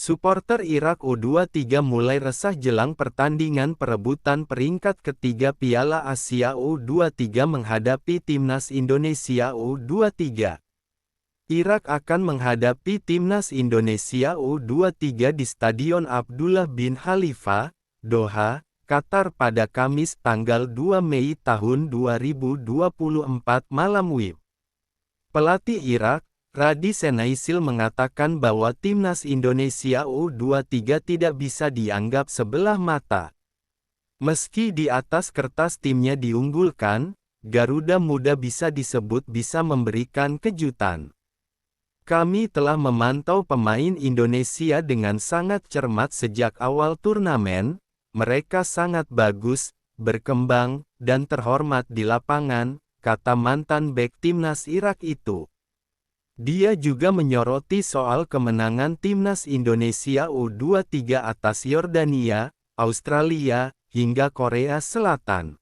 Supporter Irak U23 mulai resah jelang pertandingan perebutan peringkat ketiga Piala Asia U23 menghadapi Timnas Indonesia U23. Irak akan menghadapi Timnas Indonesia U23 di Stadion Abdullah bin Khalifa, Doha, Qatar pada Kamis tanggal 2 Mei tahun 2024 malam WIB. Pelatih Irak, Radi Senaisil mengatakan bahwa Timnas Indonesia U23 tidak bisa dianggap sebelah mata. Meski di atas kertas timnya diunggulkan, Garuda Muda bisa disebut bisa memberikan kejutan. Kami telah memantau pemain Indonesia dengan sangat cermat sejak awal turnamen, mereka sangat bagus, berkembang, dan terhormat di lapangan, kata mantan bek Timnas Irak itu. Dia juga menyoroti soal kemenangan Timnas Indonesia U23 atas Yordania, Australia, hingga Korea Selatan.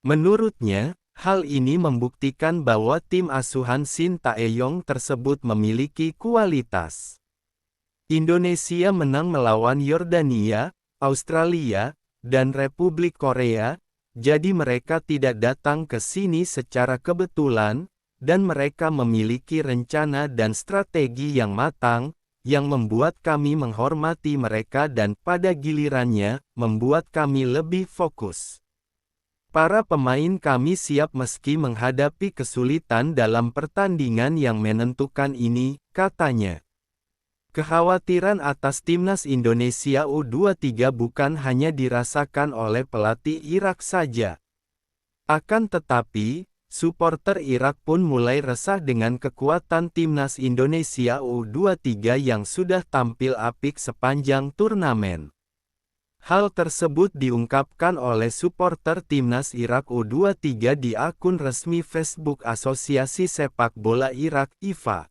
Menurutnya, hal ini membuktikan bahwa tim asuhan Shin Tae-yong tersebut memiliki kualitas. Indonesia menang melawan Yordania, Australia, dan Republik Korea, jadi mereka tidak datang ke sini secara kebetulan, dan mereka memiliki rencana dan strategi yang matang, yang membuat kami menghormati mereka dan pada gilirannya, membuat kami lebih fokus. Para pemain kami siap meski menghadapi kesulitan dalam pertandingan yang menentukan ini, katanya. Kekhawatiran atas Timnas Indonesia U23 bukan hanya dirasakan oleh pelatih Irak saja. Akan tetapi, supporter Irak pun mulai resah dengan kekuatan Timnas Indonesia U23 yang sudah tampil apik sepanjang turnamen. Hal tersebut diungkapkan oleh supporter Timnas Irak U23 di akun resmi Facebook Asosiasi Sepak Bola Irak (IFA).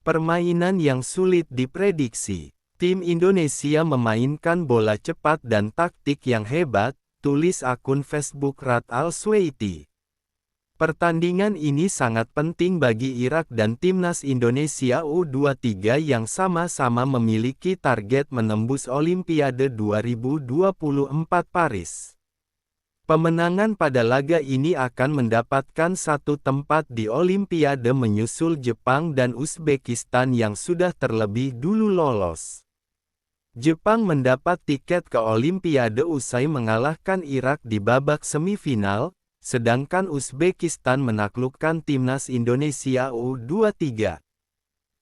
Permainan yang sulit diprediksi. Tim Indonesia memainkan bola cepat dan taktik yang hebat, tulis akun Facebook Rad Al-Sweiti. Pertandingan ini sangat penting bagi Irak dan Timnas Indonesia U23 yang sama-sama memiliki target menembus Olimpiade 2024 Paris. Pemenangan pada laga ini akan mendapatkan satu tempat di Olimpiade menyusul Jepang dan Uzbekistan yang sudah terlebih dulu lolos. Jepang mendapat tiket ke Olimpiade usai mengalahkan Irak di babak semifinal, sedangkan Uzbekistan menaklukkan Timnas Indonesia U23.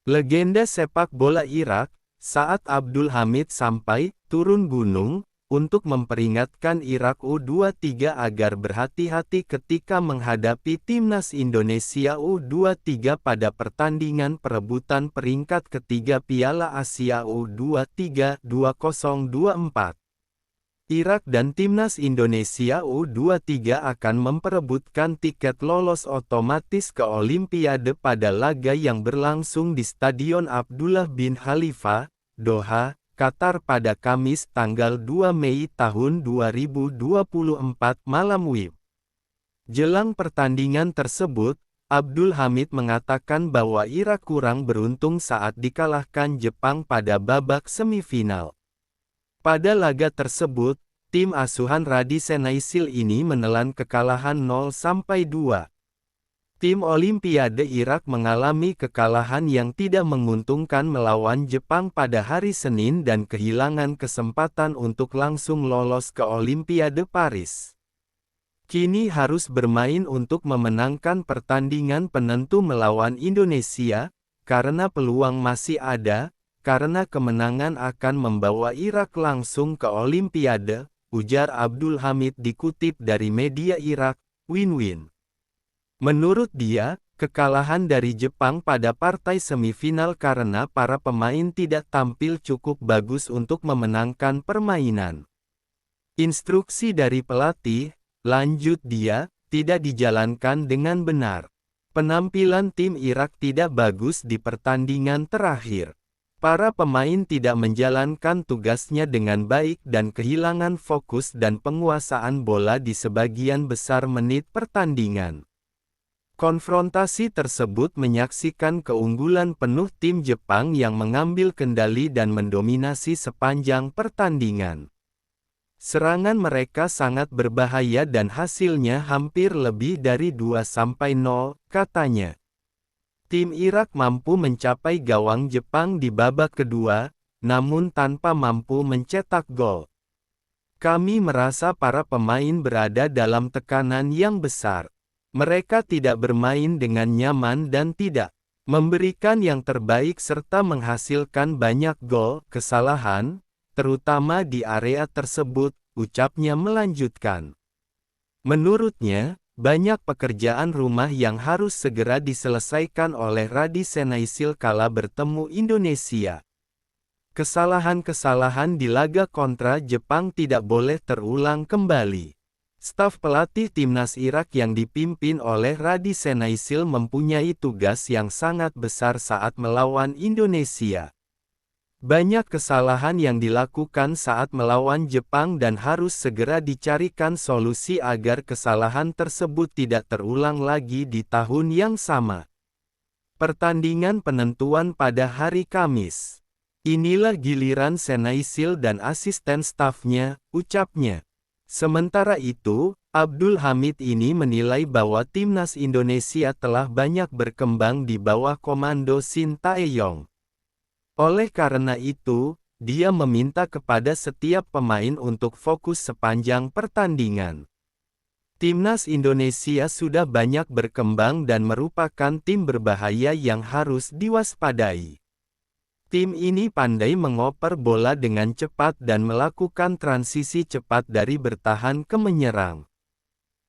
Legenda sepak bola Irak, Saad Abdul Hamid sampai turun gunung untuk memperingatkan Irak U23 agar berhati-hati ketika menghadapi Timnas Indonesia U23 pada pertandingan perebutan peringkat ketiga Piala Asia U23 2024. Irak dan Timnas Indonesia U23 akan memperebutkan tiket lolos otomatis ke Olimpiade pada laga yang berlangsung di Stadion Abdullah bin Khalifa, Doha, Qatar pada Kamis tanggal 2 Mei tahun 2024 malam WIB. Jelang pertandingan tersebut, Abdul Hamid mengatakan bahwa Irak kurang beruntung saat dikalahkan Jepang pada babak semifinal. Pada laga tersebut, tim asuhan Radi Senaisil ini menelan kekalahan 0-2. Tim Olimpiade Irak mengalami kekalahan yang tidak menguntungkan melawan Jepang pada hari Senin dan kehilangan kesempatan untuk langsung lolos ke Olimpiade Paris. Kini harus bermain untuk memenangkan pertandingan penentu melawan Indonesia, karena peluang masih ada. Karena kemenangan akan membawa Irak langsung ke Olimpiade, ujar Abdul Hamid dikutip dari media Irak, Win-Win. Menurut dia, kekalahan dari Jepang pada partai semifinal karena para pemain tidak tampil cukup bagus untuk memenangkan permainan. Instruksi dari pelatih, lanjut dia, tidak dijalankan dengan benar. Penampilan tim Irak tidak bagus di pertandingan terakhir. Para pemain tidak menjalankan tugasnya dengan baik dan kehilangan fokus dan penguasaan bola di sebagian besar menit pertandingan. Konfrontasi tersebut menyaksikan keunggulan penuh tim Jepang yang mengambil kendali dan mendominasi sepanjang pertandingan. Serangan mereka sangat berbahaya dan hasilnya hampir lebih dari 2-0, katanya. Tim Irak mampu mencapai gawang Jepang di babak kedua, namun tanpa mampu mencetak gol. Kami merasa para pemain berada dalam tekanan yang besar. Mereka tidak bermain dengan nyaman dan tidak memberikan yang terbaik serta menghasilkan banyak gol, kesalahan, terutama di area tersebut, ucapnya melanjutkan. Menurutnya, banyak pekerjaan rumah yang harus segera diselesaikan oleh Radi Senaisil kala bertemu Indonesia. Kesalahan-kesalahan di laga kontra Jepang tidak boleh terulang kembali. Staf pelatih timnas Irak yang dipimpin oleh Radi Senaisil mempunyai tugas yang sangat besar saat melawan Indonesia. Banyak kesalahan yang dilakukan saat melawan Jepang dan harus segera dicarikan solusi agar kesalahan tersebut tidak terulang lagi di tahun yang sama. Pertandingan penentuan pada hari Kamis. Inilah giliran Senaisil dan asisten stafnya, ucapnya. Sementara itu, Abdul Hamid ini menilai bahwa timnas Indonesia telah banyak berkembang di bawah komando Shin Tae-yong. Oleh karena itu, dia meminta kepada setiap pemain untuk fokus sepanjang pertandingan. Timnas Indonesia sudah banyak berkembang dan merupakan tim berbahaya yang harus diwaspadai. Tim ini pandai mengoper bola dengan cepat dan melakukan transisi cepat dari bertahan ke menyerang.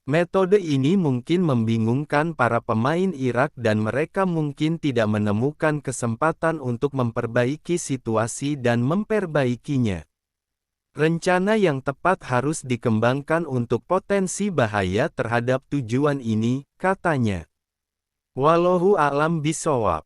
Metode ini mungkin membingungkan para pemain Irak dan mereka mungkin tidak menemukan kesempatan untuk memperbaiki situasi dan memperbaikinya. Rencana yang tepat harus dikembangkan untuk potensi bahaya terhadap tujuan ini, katanya. Wallahu a'lam bishawab.